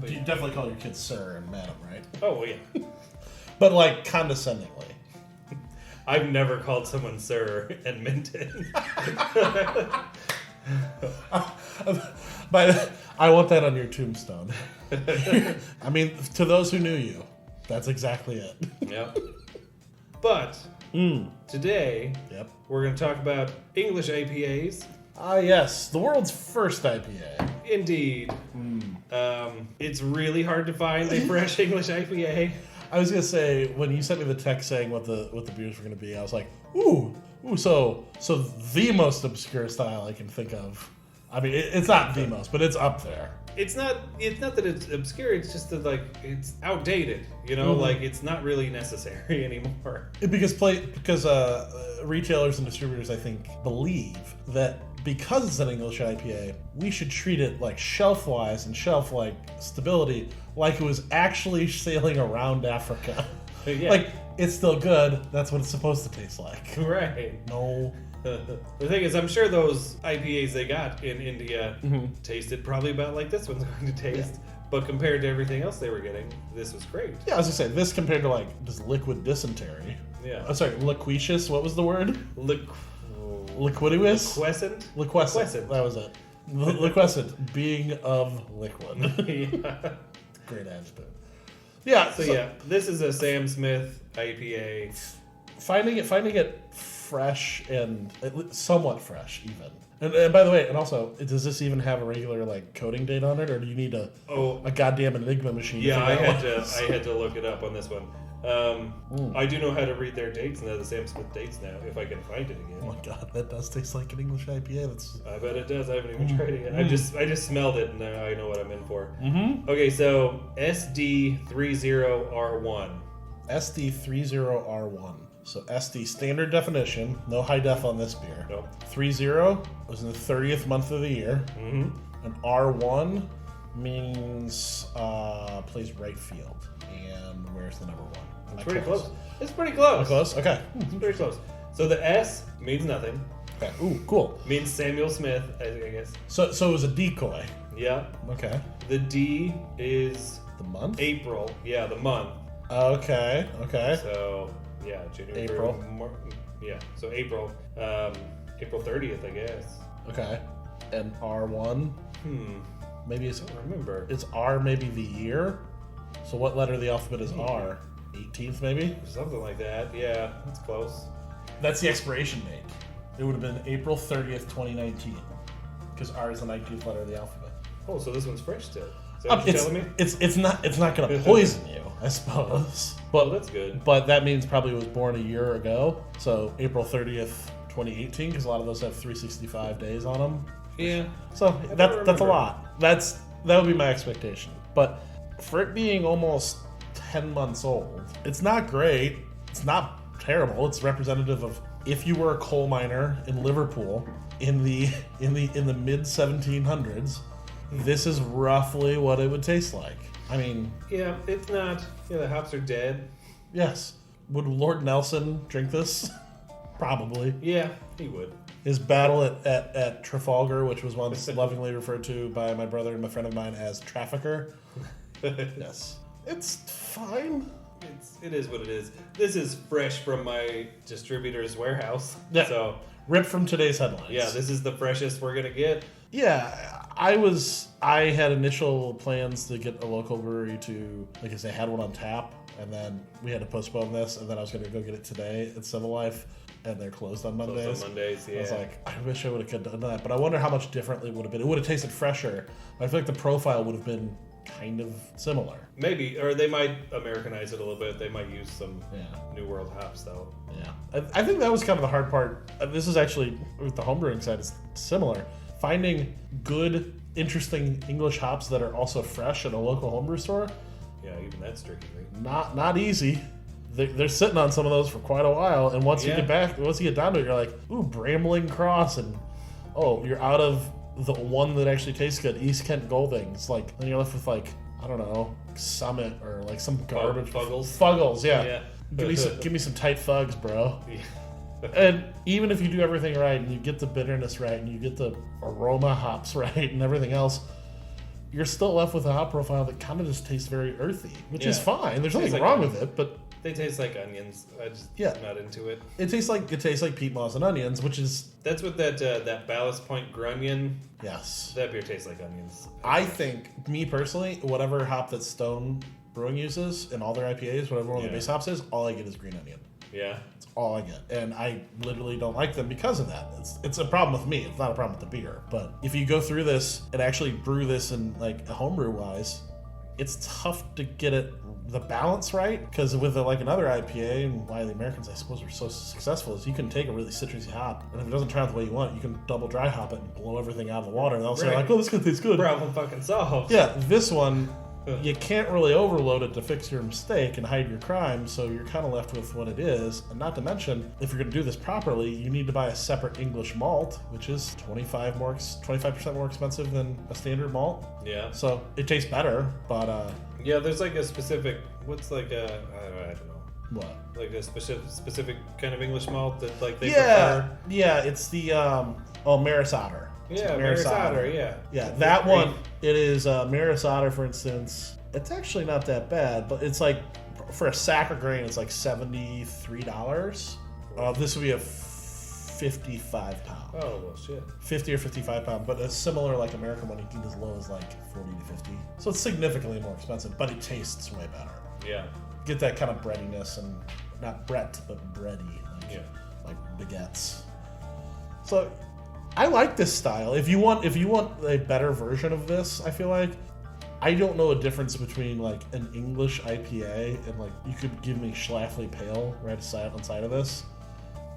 But you definitely call your kids sir and madam, right? Oh, well, yeah. But like condescendingly. I've never called someone sir and meant it. But I want that on your tombstone. I mean, to those who knew you, that's exactly it. Yep. But today, we're going to talk about English IPAs. Ah, yes, the world's first IPA. Indeed. It's really hard to find a fresh English IPA. I was gonna say, when you sent me the text saying what the beers were gonna be, I was like, ooh, so the most obscure style I can think of. I mean, it's not the most, but it's up there. It's not that it's obscure. It's just that like it's outdated. You know, like it's not really necessary anymore. Because retailers and distributors, I think, believe that because it's an English IPA, we should treat it like shelf-wise and shelf-like stability, like it was actually sailing around Africa. Yeah. Like, it's still good. That's what it's supposed to taste like. Right. No. The thing is, I'm sure those IPAs they got in India tasted probably about like this one's going to taste. Yeah. But compared to everything else they were getting, this was great. Yeah, I was going to say, this compared to like just liquid dysentery. Yeah. I'm sorry, liquitious, what was the word? Liquidus? Liquescent. That was it. Liquescent, being of liquid. Yeah. Great adjective. Yeah. So yeah, this is a Sam Smith IPA. Finding it fresh and somewhat fresh even. And by the way, and also, does this even have a regular like coding date on it, or do you need a goddamn Enigma machine? Yeah, I had to look it up on this one. I do know how to read their dates, and they're the Sam Smith dates now, if I can find it again. Oh my god, that does taste like an English IPA. I bet it does. I haven't even tried it yet. I just smelled it, and now I know what I'm in for. Okay, so SD30R1. SD30R1. So SD standard definition, no high def on this beer. Nope. 30 was in the 30th month of the year. And R1 means plays right field. And where's the number one? It's pretty close. It's pretty close. Close? Okay. It's pretty close. So the S means nothing. Okay. Ooh, cool. Means Samuel Smith, I guess. So it was a decoy. Yeah. Okay. The D is the month? April. Yeah, the month. Okay. So yeah, January. April. Yeah. So April. April 30th, I guess. Okay. And R1. Maybe it's. I don't remember. It's R. Maybe the year. So what letter of the alphabet is R? 18th, maybe? Something like that. Yeah, that's close. That's the expiration date. It would have been April 30th, 2019. Because R is the 19th letter of the alphabet. Oh, so this one's fresh still. Is that what you're telling me? It's not going to poison you, I suppose. But that's good. But that means probably it was born a year ago. So April 30th, 2018, because a lot of those have 365 days on them. Yeah. So that's a lot. That would be my expectation. But for it being almost 10 months old, it's not great. It's not terrible. It's representative of if you were a coal miner in Liverpool in the mid 1700s, this is roughly what it would taste like. I mean, yeah, it's not. Yeah, the hops are dead. Yes. Would Lord Nelson drink this? Probably. Yeah, he would. His battle at Trafalgar, which was once lovingly referred to by my brother and a friend of mine as Trafficker. Yes. It's fine. It is what it is. This is fresh from my distributor's warehouse. Yeah. So ripped from today's headlines. Yeah, this is the freshest we're gonna get. Yeah, I had initial plans to get a local brewery to, like I say, had one on tap, and then we had to postpone this, and then I was gonna go get it today at Civil Life, and they're closed on Mondays. Closed on Mondays, yeah. I was like, I wish I would have done that, but I wonder how much differently it would have been. It would have tasted fresher. I feel like the profile would have been kind of similar. Maybe, or they might Americanize it a little bit. They might use some New World hops, though. Yeah, I think that was kind of the hard part. This is actually, with the homebrewing side, is similar. Finding good, interesting English hops that are also fresh at a local homebrew store. Yeah, even that's tricky, right? Not easy. They're sitting on some of those for quite a while, and once you get down to it, you're like, ooh, Brambling Cross, and you're out of the one that actually tastes good, East Kent Goldings. Like, then you're left with like, I don't know, Summit or like some garbage. Fuggles, yeah. Give me some tight fugs, bro. Yeah. And even if you do everything right and you get the bitterness right and you get the aroma hops right and everything else, you're still left with a hop profile that kind of just tastes very earthy, which is fine. There's nothing like wrong with it, but they taste like onions. I'm not into it. It tastes like peat moss and onions, which is that's what that Ballast Point Grunion. Yes, that beer tastes like onions. I think, me personally, whatever hop that Stone Brewing uses in all their IPAs, whatever one of the base hops is, all I get is green onion. Yeah. That's all I get. And I literally don't like them because of that. It's a problem with me. It's not a problem with the beer. But if you go through this and actually brew this in like homebrew wise, it's tough to get the balance right. Because with another IPA, and why the Americans, I suppose, are so successful, is you can take a really citrusy hop, and if it doesn't turn out the way you want, you can double dry hop it and blow everything out of the water. And they'll say like, oh, this is gonna taste good. Problem fucking solved. Yeah, this one, you can't really overload it to fix your mistake and hide your crime, so you're kind of left with what it is. And not to mention, if you're going to do this properly, you need to buy a separate English malt, which is 25% more expensive than a standard malt. Yeah. So it tastes better, but yeah, there's like a specific. What's like a I don't know. What? Like a specific kind of English malt that like they prefer? Yeah, it's the Maris Otter. Yeah, Maris Otter, yeah. Yeah, that one, it is Maris Otter, for instance. It's actually not that bad, but it's like, for a sack of grain, it's like $73. This would be a 55 pound. Oh, well, shit. 50 or 55 pound, but a similar like American one, you can get as low as like 40 to 50. So it's significantly more expensive, but it tastes way better. Yeah. Get that kind of breadiness, and not Brett, but bready, like baguettes. So I like this style. If you want a better version of this, I feel like I don't know a difference between like an English IPA and like you could give me Schlafly Pale right inside of this.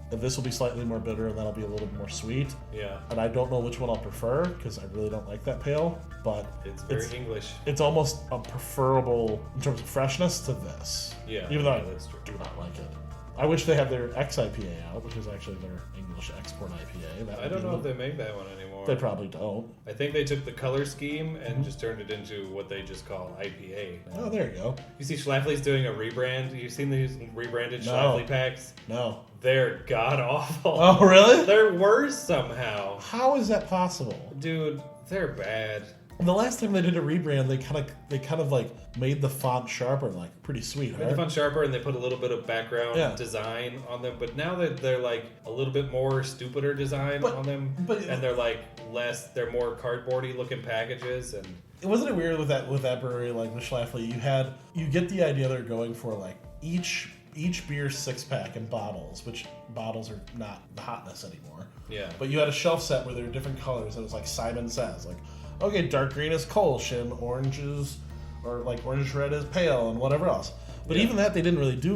And this will be slightly more bitter, and that'll be a little bit more sweet. Yeah. And I don't know which one I'll prefer because I really don't like that pale. But it's very English. It's almost a preferable in terms of freshness to this. Yeah. Even though I do not like it. I wish they had their X IPA out, which is actually their English export IPA. I don't know if they make that one anymore. They probably don't. I think they took the color scheme and just turned it into what they just call IPA. Oh, there you go. You see Schlafly's doing a rebrand? You've seen these rebranded Schlafly packs? No. They're god-awful. Oh, really? They're worse somehow. How is that possible? Dude, they're bad. The last time they did a rebrand, they kind of like made the font sharper, like pretty sweet. Made the font sharper, and they put a little bit of background design on them. But now that they're like a little bit more stupider design on them, and they're like less, they're more cardboardy looking packages. And wasn't it weird with that brewery, like with Schlafly, you get the idea they're going for like each beer 6-pack in bottles, which bottles are not the hotness anymore. Yeah. But you had a shelf set where there were different colors, and it was like Simon Says, like, okay, dark green is Kolsch, and orange red is pale, and whatever else. But even that they didn't really do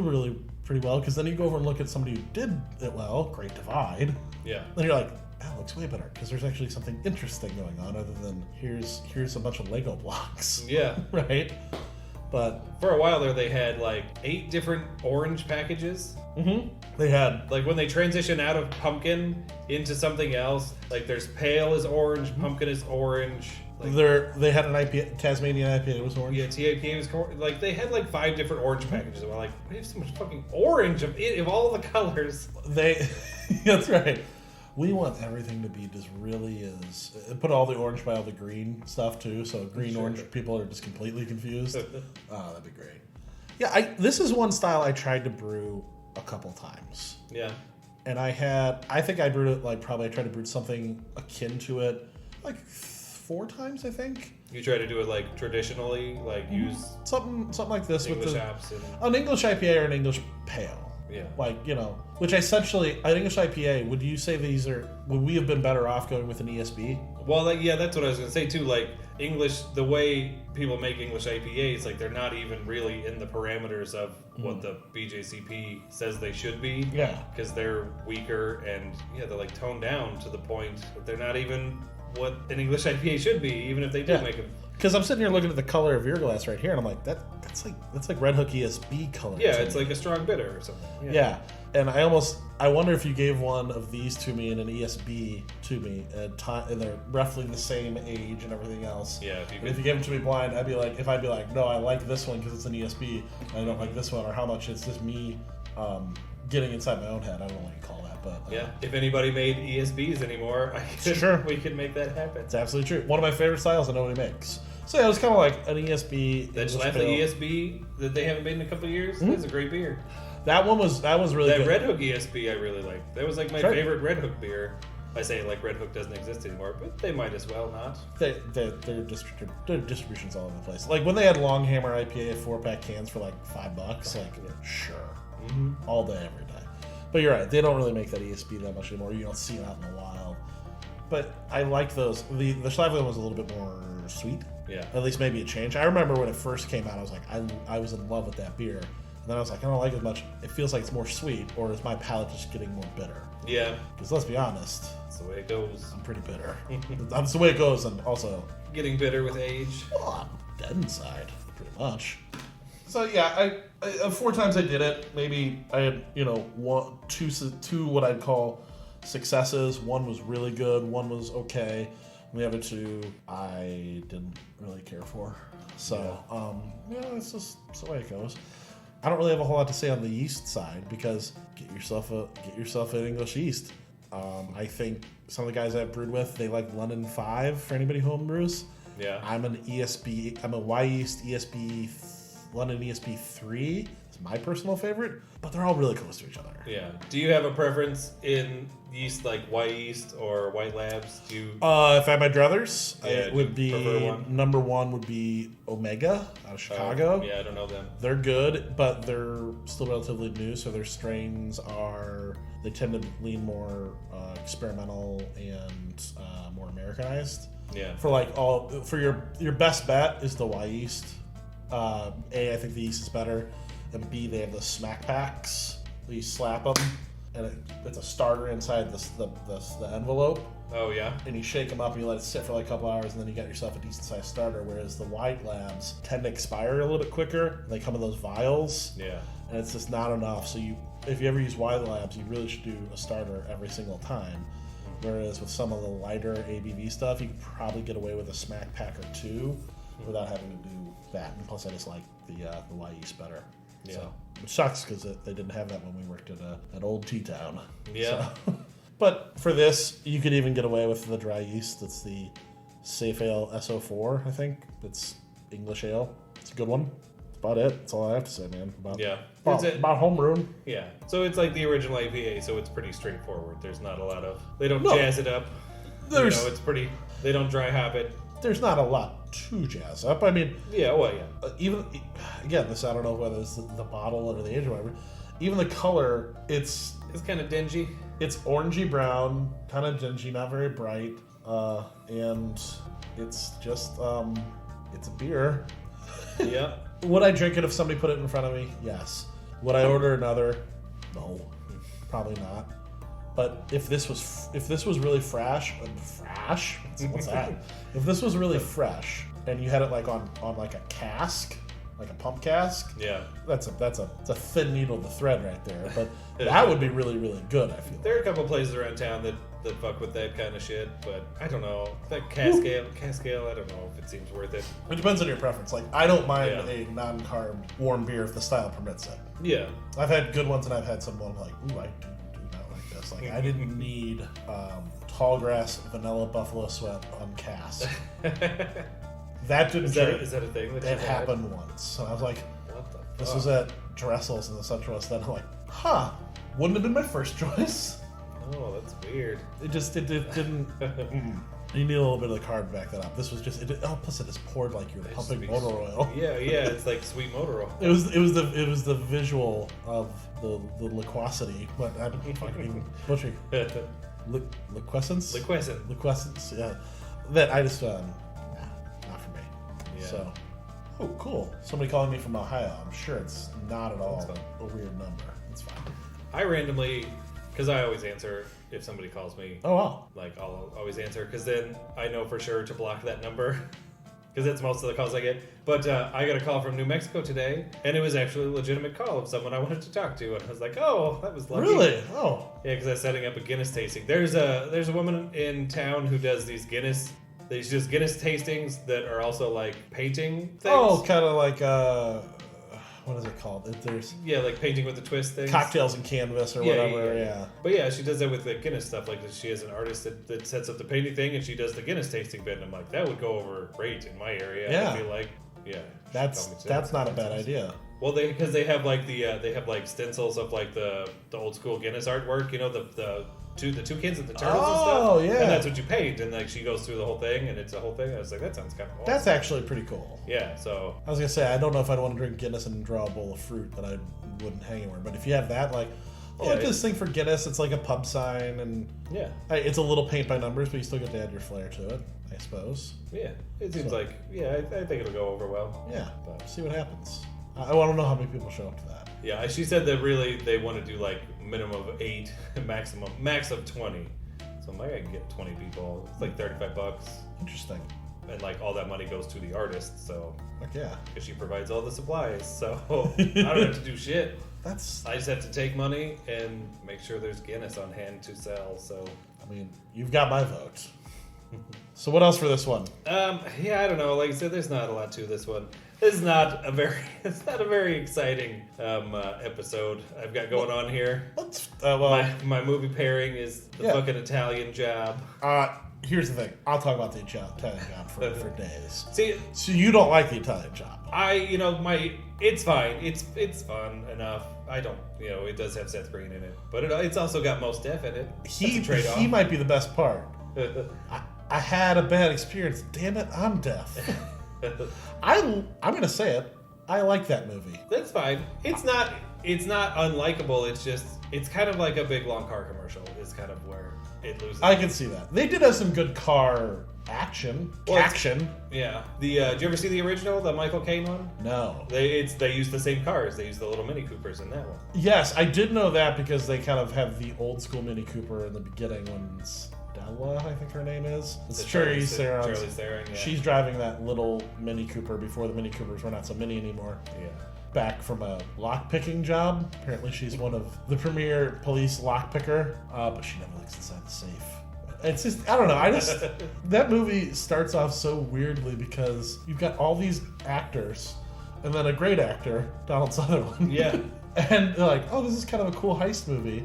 pretty well, because then you go over and look at somebody who did it well, Great Divide. Yeah. Then you're like, that looks way better, because there's actually something interesting going on other than here's a bunch of Lego blocks. Yeah. Right? But for a while there, they had like 8 different orange packages. Mm-hmm. They had like when they transition out of pumpkin into something else. Like there's pale is orange, pumpkin is orange. Like, they had an IPA, Tasmanian IPA was orange. Yeah, TAPA was like they had like 5 different orange packages. And we're like, we have so much fucking orange of all the colors. That's right. We want everything to be just really is. Put all the orange by all the green stuff too, so green orange people are just completely confused. Oh, that'd be great. Yeah, this is one style I tried to brew a couple times. Yeah. And I think I brewed it I tried to brew something akin to it like 4 times, I think. You try to do it like traditionally, like use something like this English with hops an English IPA or an English pale. Yeah. Which essentially, an English IPA, would you say would we have been better off going with an ESB? Well, that's what I was going to say too. Like, English, the way people make English IPAs, like, they're not even really in the parameters of what the BJCP says they should be. Yeah. Because they're weaker and, they're like toned down to the point that they're not even what an English IPA should be, even if they do make them. Because I'm sitting here looking at the color of your glass right here, and I'm like, that's like Red Hook ESB color. Yeah, it's like a strong bitter or something. Yeah. And I wonder if you gave one of these to me and an ESB to me, and they're roughly the same age and everything else. Yeah. If you gave them to me blind, I'd be like, no, I like this one because it's an ESB, and I don't like this one, or how much it's just me getting inside my own head. I don't know what you call that, but if anybody made ESBs anymore, we could make that happen. It's absolutely true. One of my favorite styles that nobody makes. So yeah, it was kind of like an ESB. That Schlafly ESB that they haven't made in a couple of years. Mm-hmm. That's a great beer. That was really good. That Red Hook ESB I really liked. That was like my favorite Red Hook beer. I say like Red Hook doesn't exist anymore, but they might as well not. Their distribution's all over the place. Like when they had Long Hammer IPA 4-pack cans for like $5, like sure, all day, every day. But you're right, they don't really make that ESB that much anymore. You don't see it out in the wild. But I like those. The Schlafly one was a little bit more sweet. Yeah. At least maybe it changed. I remember when it first came out, I was like, I was in love with that beer. And then I was like, I don't like it as much. It feels like it's more sweet, or is my palate just getting more bitter? Yeah. Because let's be honest. That's the way it goes. I'm pretty bitter. That's the way it goes, and also... Getting bitter with age. Well, I'm dead inside, pretty much. So yeah, I 4 times I did it. Maybe I had, two what I'd call successes. One was really good, one was okay. And the other 2 I didn't really care for. So, it's just the way it goes. I don't really have a whole lot to say on the yeast side because get yourself an English yeast. I think some of the guys I've brewed with, they like London 5 for anybody who homebrews. Yeah. I'm a Y yeast ESB, London ESB 3. It's my personal favorite, but they're all really close to each other. Yeah. Do you have a preference in yeast like Y yeast or White Labs? Do you? If I had my druthers, it would be number 1 would be Omega out of Chicago. Yeah, I don't know them. They're good, but they're still relatively new, so their strains they tend to lean more experimental and more Americanized. Yeah. For your best bet is the Y yeast. A, I think the yeast is better, and B, they have the smack packs. You slap them, and it's a starter inside the envelope. Oh yeah. And you shake them up, and you let it sit for like a couple hours, and then you got yourself a decent sized starter. Whereas the White Labs tend to expire a little bit quicker. They come in those vials. Yeah. And it's just not enough. So if you ever use White Labs, you really should do a starter every single time. Whereas with some of the lighter ABV stuff, you could probably get away with a smack pack or 2 without having to do that. And plus, I just like the Y yeast better. Yeah. So, it sucks because they didn't have that when we worked at Old T-Town. Yeah. So. But for this, you could even get away with the dry yeast. It's the Safe Ale SO4, I think. It's English ale. It's a good one. That's about it. That's all I have to say, man. About homebrew. Yeah. So it's like the original IPA, so it's pretty straightforward. There's not a lot of... They don't jazz it up. It's pretty... They don't dry hop it. There's not a lot to jazz up. I mean... Yeah, well, yeah. Even... Again, this, I don't know whether it's the bottle or the age or whatever. Even the color, it's kind of dingy. It's orangey brown, kind of dingy, not very bright, and it's just it's a beer. Yeah. Would I drink it if somebody put it in front of me? Yes. Would I order another? No, probably not. But if this was really fresh, what's that? If this was really fresh and you had it like on like a cask. Like a pump cask. Yeah. It's a thin needle to thread right there. But that would be really, really good, I feel. There are a couple places around town that fuck with that kind of shit, but I don't know. That cask ale, I don't know if it seems worth it. It depends on your preference. Like, I don't mind a non-carb warm beer if the style permits it. Yeah. I've had good ones and I've had some I'm like, ooh, I do not like this. Like, I didn't need tall grass vanilla buffalo sweat on cask. That didn't. Is that a thing? That happened once, and I was like, "What the fuck?" This was at Dressel's in the Central West End. I'm like, wouldn't have been my first choice. Oh, that's weird. It didn't. You need a little bit of the carb to back that up. This was just. Plus, it just poured like you're pumping motor oil. Yeah, it's like sweet motor oil. It was the visual of the liquosity, but I don't fucking butchering. Liquescence. Liquescence. Yeah, that I just. So, cool. Somebody calling me from Ohio. I'm sure it's not at all a weird number. It's fine. I randomly, because I always answer if somebody calls me. Oh, wow. Like, I'll always answer, because then I know for sure to block that number, because that's most of the calls I get. But I got a call from New Mexico today, and it was actually a legitimate call of someone I wanted to talk to, and I was like, oh, that was lucky. Really? Oh. Yeah, because I was setting up a Guinness tasting. There's a woman in town who does these Guinness tastings that are also like painting things. Oh, kind of like what is it called? There's like painting with the twist things. Cocktails and canvas or whatever. Yeah. But yeah, she does that with the Guinness stuff. Like she has an artist that sets up the painting thing, and she does the Guinness tasting bit. And I'm like, that would go over great in my area. Yeah. I feel like, that's not a bad idea. Well, because they have like they have like stencils of like the old school Guinness artwork. You know, the toucans and the turtles and stuff. Oh, yeah. And that's what you paint. And like she goes through the whole thing, and it's a whole thing. I was like, that sounds kind of awesome. That's actually pretty cool. Yeah, so. I was going to say, I don't know if I'd want to drink Guinness and draw a bowl of fruit, but I wouldn't hang anywhere. But if you have that, like, this thing for Guinness, it's like a pub sign, and it's a little paint by numbers, but you still get to add your flair to it, I suppose. Yeah, it seems like, I think it'll go over well. Yeah, but see what happens. I want to know how many people show up to that. Yeah, she said that really they want to do like minimum of 8, max of 20. So I'm like, I can get 20 people. It's like $35. Interesting. And like all that money goes to the artist, so. Like, yeah. Because she provides all the supplies, so I don't have to do shit. I just have to take money and make sure there's Guinness on hand to sell, so. I mean, you've got my vote. So what else for this one? I don't know. Like I said, there's not a lot to this one. It's not a very exciting episode I've got going on here. My movie pairing is the fucking Italian Job. Here's the thing. I'll talk about the Italian Job for days. See, so you don't like the Italian Job? It's fine. It's fun enough. I don't, it does have Seth Green in it, but it's also got Mos Def in it. He might be the best part. I had a bad experience. Damn it, I'm deaf. I'm gonna say it. I like that movie. That's fine. It's not unlikable. It's kind of like a big long car commercial. Is kind of where it loses. I can see that. They did have some good car action. Yeah. Did you ever see the original, the Michael Caine one? No. They use the same cars. They use the little Mini Coopers in that one. Yes, I did know that because they kind of have the old school Mini Cooper in the beginning when Stella, I think her name is. It's Charlize Theron. Yeah. She's driving that little Mini Cooper before the Mini Coopers were not so mini anymore. Yeah. Back from a lock-picking job. Apparently she's one of the premier police lock-picker, but she never looks inside the safe. It's just, I don't know, that movie starts off so weirdly because you've got all these actors, and then a great actor, Donald Sutherland. Yeah. And they're like, oh, this is kind of a cool heist movie.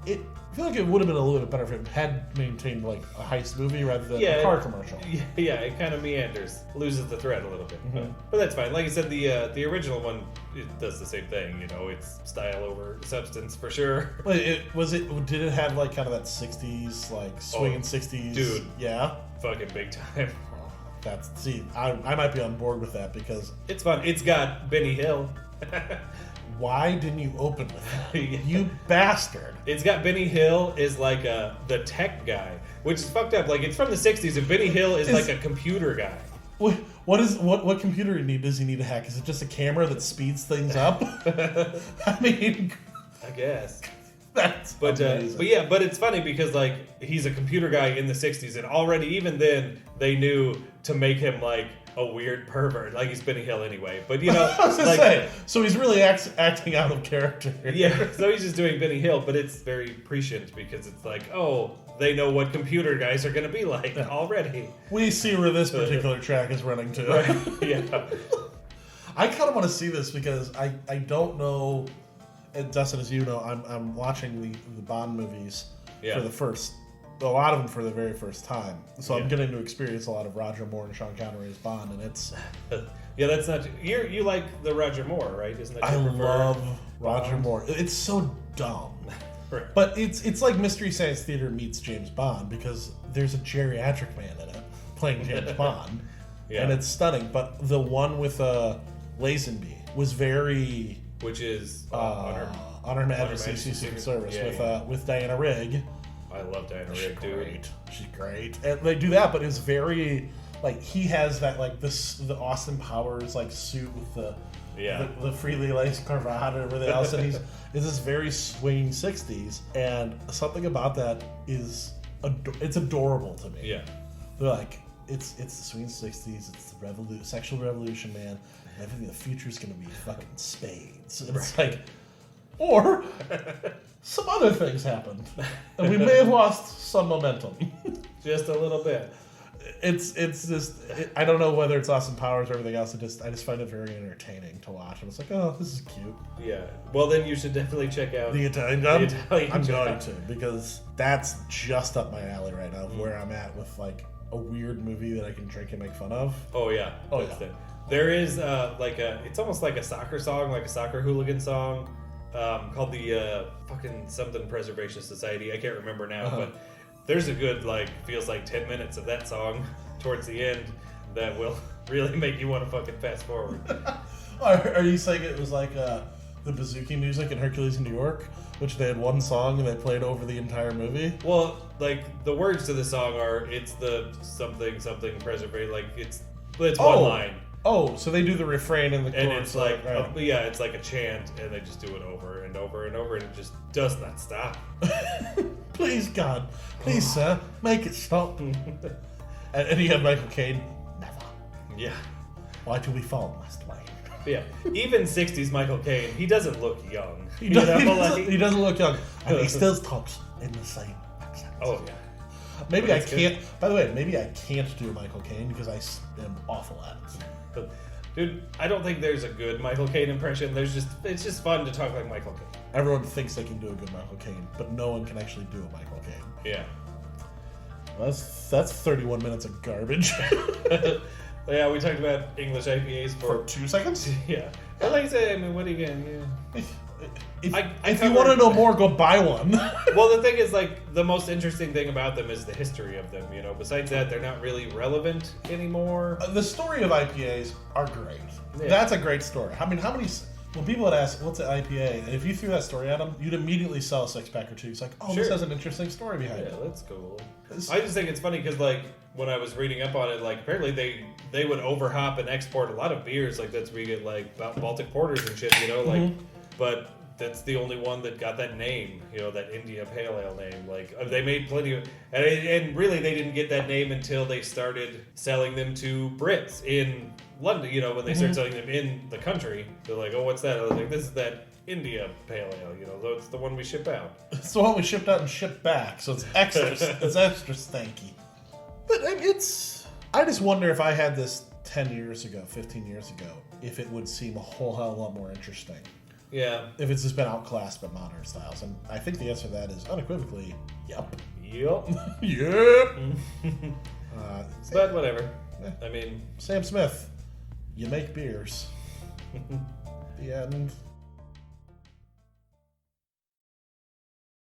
I feel like it would have been a little bit better if it had maintained like a heist movie rather than a car commercial. Yeah, it kind of meanders, loses the thread a little bit, mm-hmm. but that's fine. Like I said, the original one it does the same thing. It's style over substance for sure. Wait, did it have like kind of that '60s like swinging '60s? Dude, yeah, fucking big time. I might be on board with that because it's fun. It's got Benny Hill. Why didn't you open with that? You bastard. It's got Benny Hill is like the tech guy, which is fucked up. Like, it's from the 60s, and Benny Hill is like a computer guy. What computer does he need to hack? Is it just a camera that speeds things up? I mean... I guess. But it's funny because, like, he's a computer guy in the 60s, and already, even then, they knew to make him, like, a weird pervert. Like, he's Benny Hill anyway. But, I was gonna say, so he's really acting out of character. Yeah, so he's just doing Benny Hill, but it's very prescient because it's like, oh, they know what computer guys are going to be like already. We see where this particular track is running to. Right. Yeah. I kind of want to see this because I don't know, and Dustin, as you know, I'm watching the Bond movies a lot of them for the very first time. So I'm getting to experience a lot of Roger Moore and Sean Connery as Bond, and it's... Yeah, that's not... You like the Roger Moore, right? Isn't that I love Roger Moore. It's so dumb. Right. But it's like Mystery Science Theater meets James Bond because there's a geriatric man in it playing James Bond. Yeah. And it's stunning. But the one with Lazenby was very... Which is... On Her Majesty's Secret Service with Diana Rigg. I love Diana Rigg, dude. She's great. And they do that, but it's very... Like, he has that, like, the Austin Powers, like, suit with the freely laced cravat and everything else. And he's this very swinging 60s. And something about that is... it's adorable to me. Yeah. They're like, it's the swinging 60s. It's the sexual revolution, man. And I think the future's going to be fucking spades. And it's like... Or some other things happened, and we may have lost some momentum. Just a little bit. it's just I don't know whether it's Austin Powers or everything else. I just find it very entertaining to watch. And it's like, oh, this is cute. Yeah. Well, then you should definitely check out The Italian Job. I'm Job. going to, because that's just up my alley right now. Where I'm at with like a weird movie that I can drink and make fun of. Oh yeah. Oh That's yeah. it. There is it's almost like a soccer song, like a soccer hooligan song, called the fucking something Preservation Society. I can't remember now, but there's a good feels like 10 minutes of that song towards the end that will really make you want to fucking fast forward. Are you saying it was like the Bouzouki music in Hercules in New York, which they had one song and they played over the entire movie? Well, the words to the song are, it's the something preservation, it's one line. Oh, so they do the refrain and the chorus. And it's like, right. it's like a chant, and they just do it over and over and over, and it just does not stop. Please, God. Please, sir, make it stop. And you have Michael Caine. Never. Yeah. Why do we fall, Master Wayne? Yeah. Even 60s Michael Caine, he doesn't look young. He doesn't look young. And he still talks in the same accent. Oh, yeah. Maybe I can't. By the way, maybe I can't do Michael Caine because I am awful at it. Dude, I don't think there's a good Michael Caine impression. It's just fun to talk like Michael Caine. Everyone thinks they can do a good Michael Caine, but no one can actually do a Michael Caine. Yeah. Well, that's 31 minutes of garbage. Yeah, we talked about English IPAs for 2 seconds. Yeah. But like I say, I mean, what are you getting? Yeah. If you want to know more, go buy one. Well, the thing is, the most interesting thing about them is the history of them. Besides that, they're not really relevant anymore. The story of IPAs are great. Yeah. That's a great story. I mean, when people would ask, what's an IPA? And if you threw that story at them, you'd immediately sell a 6-pack or two. It's like, oh, Sure. This has an interesting story behind it. Yeah, that's cool. I just think it's funny because, when I was reading up on it, apparently they would overhop and export a lot of beers. That's where you get, Baltic porters and shit, but that's the only one that got that name, that India Pale Ale name. They made plenty of, and really they didn't get that name until they started selling them to Brits in London. When they started selling them in the country, they're like, oh, what's that? I was like, this is that India Pale Ale. It's the one we ship out. It's the one we shipped out and shipped back, so it's extra. It's extra stanky. But I just wonder if I had this 10 years ago, 15 years ago, if it would seem a whole hell of a lot more interesting. Yeah. If it's just been outclassed by modern styles. And I think the answer to that is unequivocally, yep. Yep. Yep. But whatever. Yeah. I mean, Sam Smith, you make beers. The end.